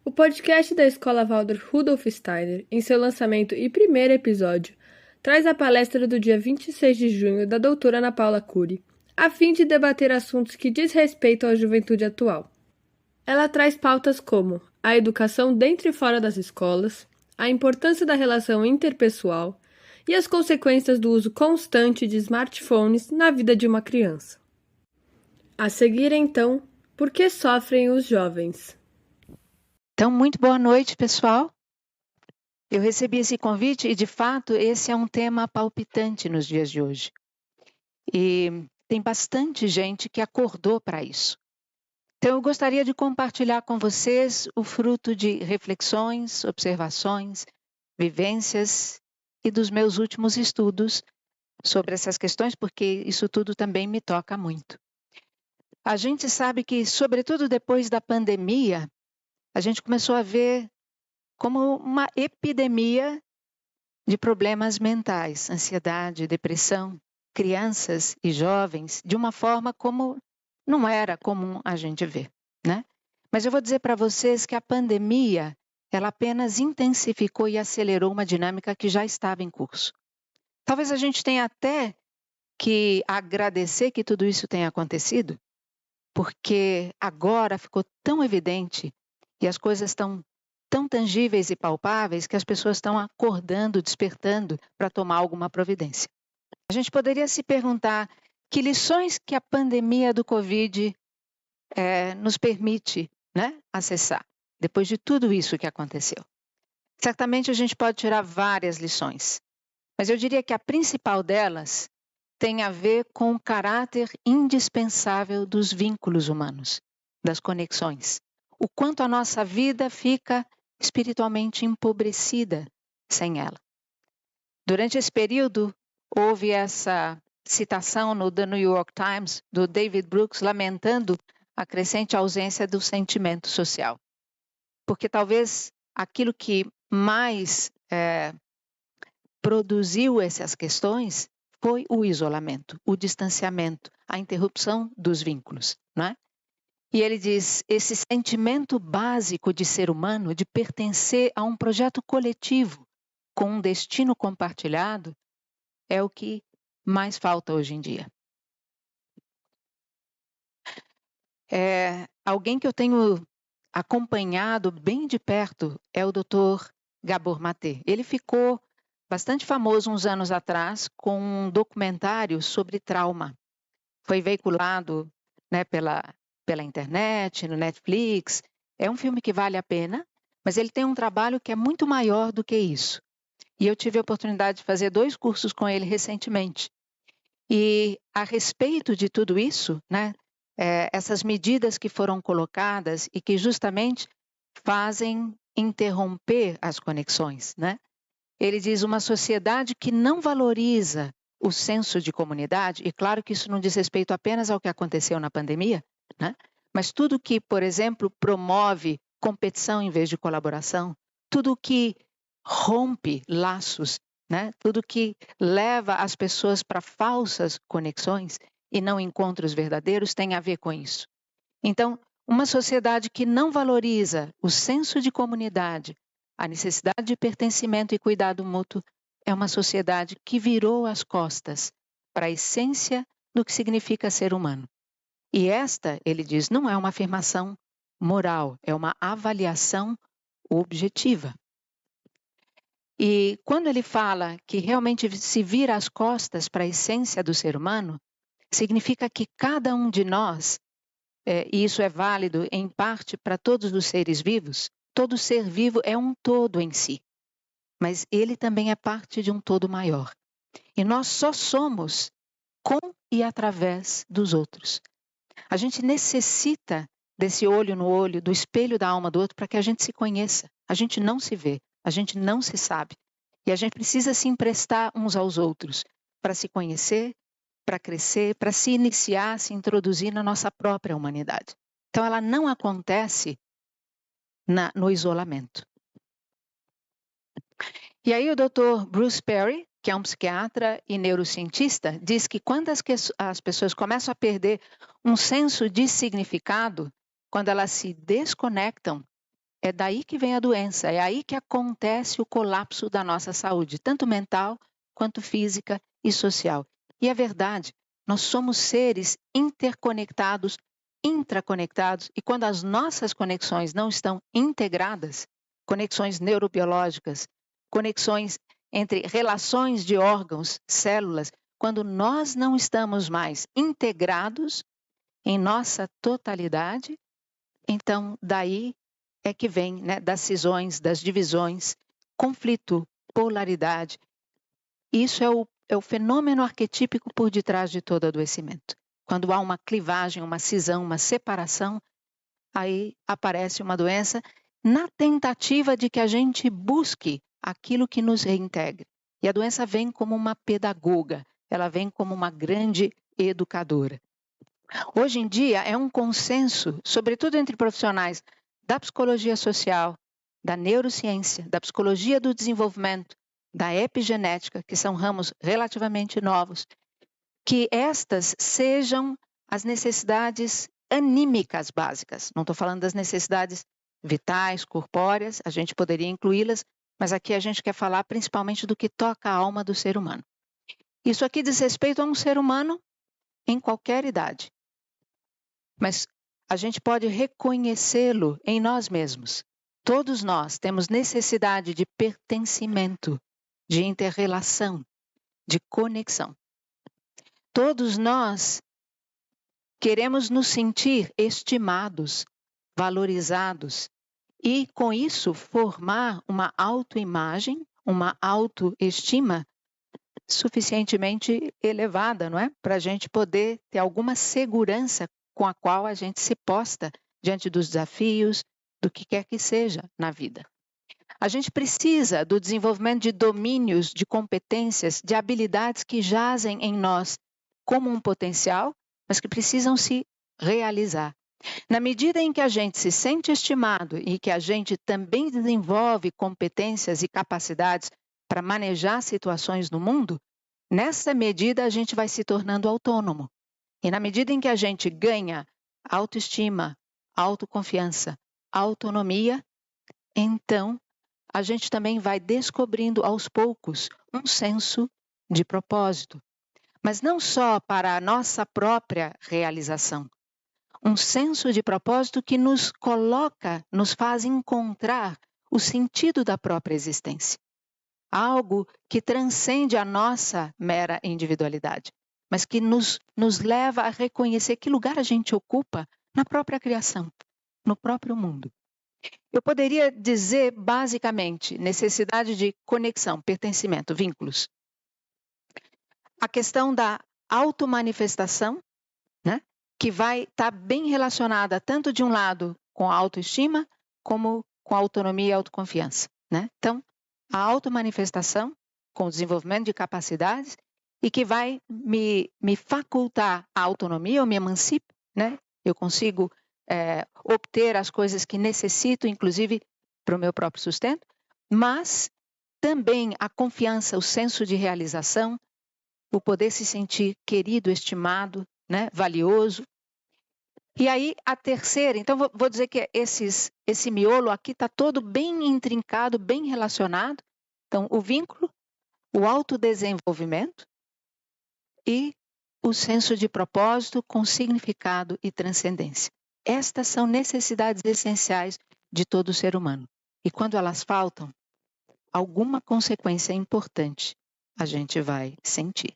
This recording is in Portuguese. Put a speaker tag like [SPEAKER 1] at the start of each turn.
[SPEAKER 1] O podcast da Escola Waldorf Rudolf Steiner, em seu lançamento e primeiro episódio, traz a palestra do dia 26 de junho da doutora Ana Paula Cury, a fim de debater assuntos que diz respeito à juventude atual. Ela traz pautas como a educação dentro e fora das escolas, a importância da relação interpessoal e as consequências do uso constante de smartphones na vida de uma criança. A seguir, então, por que sofrem os jovens?
[SPEAKER 2] Então, muito boa noite, pessoal. Eu recebi esse convite e, de fato, esse é um tema palpitante nos dias de hoje. E tem bastante gente que acordou para isso. Então, eu gostaria de compartilhar com vocês o fruto de reflexões, observações, vivências e dos meus últimos estudos sobre essas questões, porque isso tudo também me toca muito. A gente sabe que, sobretudo depois da pandemia, a gente começou a ver como uma epidemia de problemas mentais, ansiedade, depressão, crianças e jovens, de uma forma como não era comum a gente ver, né? Mas eu vou dizer para vocês que a pandemia, ela apenas intensificou e acelerou uma dinâmica que já estava em curso. Talvez a gente tenha até que agradecer que tudo isso tenha acontecido, porque agora ficou tão evidente e as coisas estão tão tangíveis e palpáveis que as pessoas estão acordando, despertando para tomar alguma providência. A gente poderia se perguntar que lições que a pandemia do Covid nos permite, né, acessar, depois de tudo isso que aconteceu. Certamente a gente pode tirar várias lições, mas eu diria que a principal delas tem a ver com o caráter indispensável dos vínculos humanos, das conexões. O quanto a nossa vida fica espiritualmente empobrecida sem ela. Durante esse período, houve essa citação no The New York Times do David Brooks lamentando a crescente ausência do sentimento social. Porque talvez aquilo que mais produziu essas questões foi o isolamento, o distanciamento, a interrupção dos vínculos, não é? E ele diz, esse sentimento básico de ser humano, de pertencer a um projeto coletivo, com um destino compartilhado, é o que mais falta hoje em dia. Alguém que eu tenho acompanhado bem de perto é o Dr. Gabor Maté. Ele ficou bastante famoso uns anos atrás com um documentário sobre trauma. Foi veiculado, né, pela internet, no Netflix. É um filme que vale a pena, mas ele tem um trabalho que é muito maior do que isso. E eu tive a oportunidade de fazer 2 cursos com ele recentemente. E a respeito de tudo isso, né, essas medidas que foram colocadas e que justamente fazem interromper as conexões, né? Ele diz uma sociedade que não valoriza o senso de comunidade, e claro que isso não diz respeito apenas ao que aconteceu na pandemia, né? Mas tudo que, por exemplo, promove competição em vez de colaboração, tudo que rompe laços, né? Tudo que leva as pessoas para falsas conexões e não encontros verdadeiros tem a ver com isso. Então, uma sociedade que não valoriza o senso de comunidade, a necessidade de pertencimento e cuidado mútuo, é uma sociedade que virou as costas para a essência do que significa ser humano. E esta, ele diz, não é uma afirmação moral, é uma avaliação objetiva. E quando ele fala que realmente se vira as costas para a essência do ser humano, significa que cada um de nós, e isso é válido em parte para todos os seres vivos, todo ser vivo é um todo em si, mas ele também é parte de um todo maior. E nós só somos com e através dos outros. A gente necessita desse olho no olho, do espelho da alma do outro, para que a gente se conheça. A gente não se vê, a gente não se sabe. E a gente precisa se emprestar uns aos outros para se conhecer, para crescer, para se iniciar, se introduzir na nossa própria humanidade. Então, ela não acontece no isolamento. E aí o Dr. Bruce Perry, que é um psiquiatra e neurocientista, diz que quando as pessoas começam a perder um senso de significado, quando elas se desconectam é daí que vem a doença, é aí que acontece o colapso da nossa saúde, tanto mental quanto física e social. E é verdade, nós somos seres interconectados, intraconectados, e quando as nossas conexões não estão integradas, conexões neurobiológicas, conexões entre relações de órgãos, células, quando nós não estamos mais integrados em nossa totalidade, então daí é que vem, né, das cisões, das divisões, conflito, polaridade. Isso é o fenômeno arquetípico por detrás de todo adoecimento. Quando há uma clivagem, uma cisão, uma separação, aí aparece uma doença na tentativa de que a gente busque aquilo que nos reintegre. E a doença vem como uma pedagoga, ela vem como uma grande educadora. Hoje em dia é um consenso, sobretudo entre profissionais da psicologia social, da neurociência, da psicologia do desenvolvimento, da epigenética, que são ramos relativamente novos, que estas sejam as necessidades anímicas básicas. Não estou falando das necessidades vitais, corpóreas, a gente poderia incluí-las, mas aqui a gente quer falar principalmente do que toca a alma do ser humano. Isso aqui diz respeito a um ser humano em qualquer idade. Mas a gente pode reconhecê-lo em nós mesmos. Todos nós temos necessidade de pertencimento, de interrelação, de conexão. Todos nós queremos nos sentir estimados, valorizados e, com isso, formar uma autoimagem, uma autoestima suficientemente elevada, não é? Para a gente poder ter alguma segurança com a qual a gente se posta diante dos desafios, do que quer que seja na vida. A gente precisa do desenvolvimento de domínios, de competências, de habilidades que jazem em nós como um potencial, mas que precisam se realizar. Na medida em que a gente se sente estimado e que a gente também desenvolve competências e capacidades para manejar situações no mundo, nessa medida a gente vai se tornando autônomo. E na medida em que a gente ganha autoestima, autoconfiança, autonomia, então a gente também vai descobrindo aos poucos um senso de propósito. Mas não só para a nossa própria realização. Um senso de propósito que nos coloca, nos faz encontrar o sentido da própria existência. Algo que transcende a nossa mera individualidade, mas que nos leva a reconhecer que lugar a gente ocupa na própria criação, no próprio mundo. Eu poderia dizer, basicamente, necessidade de conexão, pertencimento, vínculos. A questão da automanifestação, né, que vai estar bem relacionada tanto de um lado com a autoestima, como com a autonomia e a autoconfiança. Né? Então, a automanifestação com o desenvolvimento de capacidades e que vai me facultar a autonomia, eu me emancipo, né? Eu consigo obter as coisas que necessito, inclusive para o meu próprio sustento, mas também a confiança, o senso de realização, o poder se sentir querido, estimado, né? Valioso. E aí a terceira, então vou dizer que esse miolo aqui está todo bem intrincado, bem relacionado. Então, o vínculo, o autodesenvolvimento e o senso de propósito com significado e transcendência. Estas são necessidades essenciais de todo ser humano. E quando elas faltam, alguma consequência importante a gente vai sentir.